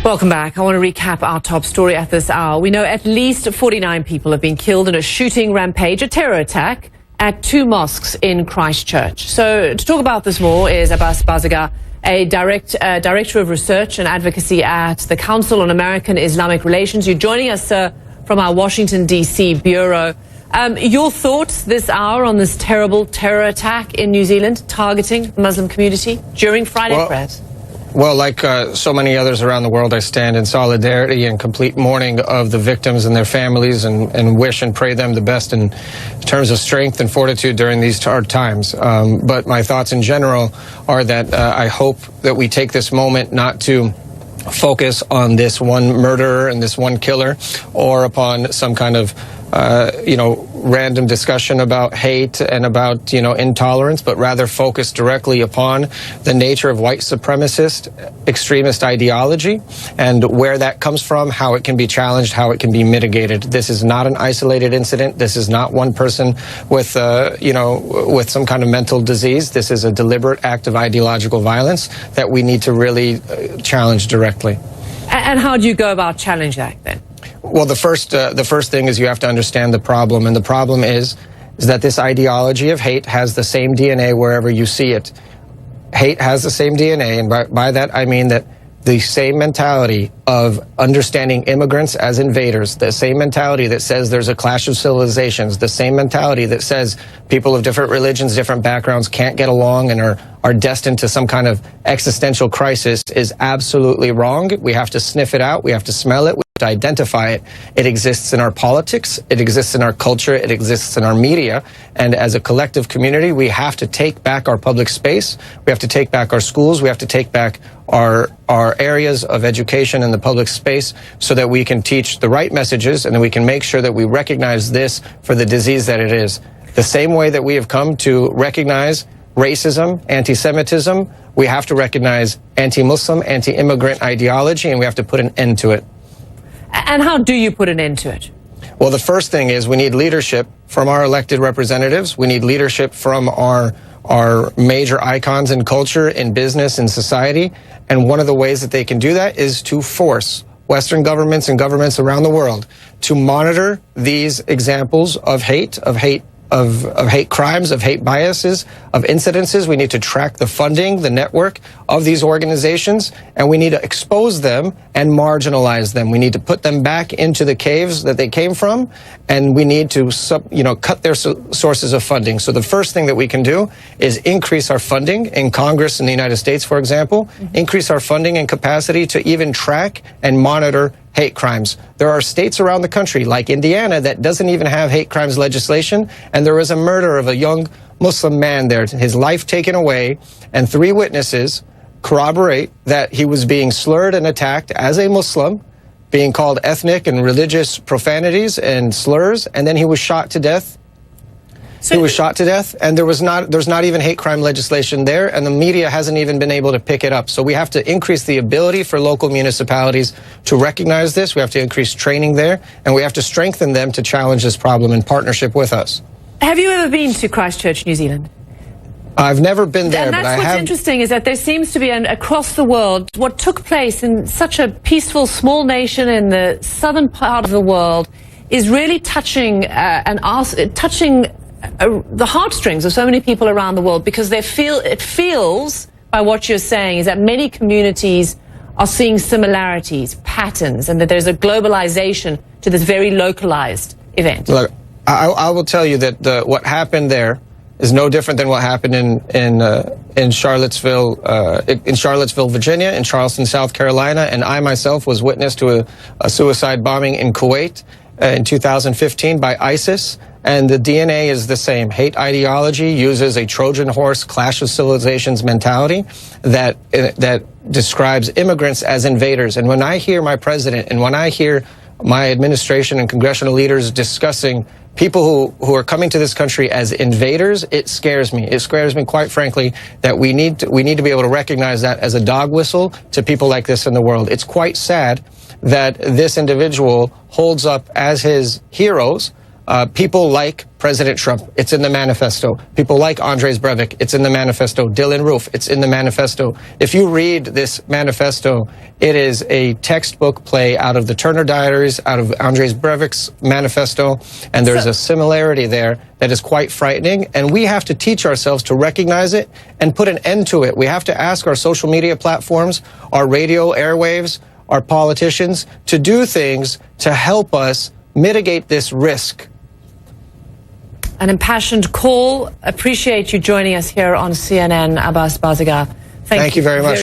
Welcome back. I want to recap our top story at this hour. We know at least 49 people have been killed in a shooting rampage, a terror attack, at 2 mosques in Christchurch. So to talk about this more is Abbas Bazaga, a Director of Research and Advocacy at the Council on American Islamic Relations. You're joining us, sir, from our Washington, D.C. Bureau. Your thoughts this hour on this terrible terror attack in New Zealand targeting the Muslim community during Friday prayers? Well, like so many others around the world, I stand in solidarity and complete mourning of the victims and their families and wish and pray them the best in terms of strength and fortitude during these hard times. But my thoughts in general are that I hope that we take this moment not to focus on this one murderer and this one killer or upon some kind of random discussion about hate and about, intolerance, but rather focus directly upon the nature of white supremacist extremist ideology and where that comes from, how it can be challenged, how it can be mitigated. This is not an isolated incident. This is not one person with, with some kind of mental disease. This is a deliberate act of ideological violence that we need to really challenge directly. And how do you go about challenging that then? Well, the first thing is you have to understand the problem, and the problem is that this ideology of hate has the same DNA wherever you see it. Hate has the same DNA, and by that I mean that the same mentality of understanding immigrants as invaders, the same mentality that says there's a clash of civilizations, the same mentality that says people of different religions, different backgrounds can't get along and are destined to some kind of existential crisis is absolutely wrong. We have to sniff it out. We have to smell it. To identify it. It exists in our politics, it exists in our culture, it exists in our media, and as a collective community, we have to take back our public space, we have to take back our schools, we have to take back our areas of education in the public space so that we can teach the right messages and that we can make sure that we recognize this for the disease that it is. The same way that we have come to recognize racism, anti-Semitism, we have to recognize anti-Muslim, anti-immigrant ideology, and we have to put an end to it. And how do you put an end to it? Well, the first thing is we need leadership from our elected representatives. We need leadership from our major icons in culture, in business, in society. And one of the ways that they can do that is to force Western governments and governments around the world to monitor these examples of hate crimes, of hate biases, of incidences. We need to track the funding, the network of these organizations, and we need to expose them and marginalize them. We need to put them back into the caves that they came from, and we need to, cut their sources of funding. So the first thing that we can do is increase our funding in Congress in the United States, for example, increase our funding and capacity to even track and monitor hate crimes. There are states around the country, like Indiana, that doesn't even have hate crimes legislation, and there was a murder of a young Muslim man there, his life taken away, and 3 witnesses corroborate that he was being slurred and attacked as a Muslim, being called ethnic and religious profanities and slurs, and then he was shot to death. He was shot to death, and there's not even hate crime legislation there, and the media hasn't even been able to pick it up. So we have to increase the ability for local municipalities to recognize this. We have to increase training there, and we have to strengthen them to challenge this problem in partnership with us. Have you ever been to Christchurch, New Zealand? I've never been there, but I have. And that's what's interesting is that there seems to be across the world, what took place in such a peaceful, small nation in the southern part of the world is really touching the heartstrings of so many people around the world, because it feels, by what you're saying, is that many communities are seeing similarities, patterns, and that there's a globalization to this very localized event. Look, I will tell you that what happened there is no different than what happened in Charlottesville, Virginia, in Charleston, South Carolina, and I myself was witness to a suicide bombing in Kuwait in 2015 by ISIS. And the DNA is the same. Hate ideology uses a Trojan horse, clash of civilizations mentality that describes immigrants as invaders. And when I hear my president and when I hear my administration and congressional leaders discussing people who are coming to this country as invaders, it scares me. It scares me, quite frankly, that we need to be able to recognize that as a dog whistle to people like this in the world. It's quite sad that this individual holds up as his heroes People like President Trump, it's in the manifesto. People like Andres Breivik, it's in the manifesto. Dylan Roof, it's in the manifesto. If you read this manifesto, it is a textbook play out of the Turner Diaries, out of Andres Breivik's manifesto, and there's a similarity there that is quite frightening, and we have to teach ourselves to recognize it and put an end to it. We have to ask our social media platforms, our radio airwaves, our politicians to do things to help us mitigate this risk. An impassioned call. Appreciate you joining us here on CNN, Abbas Bazagar. Thank you very much.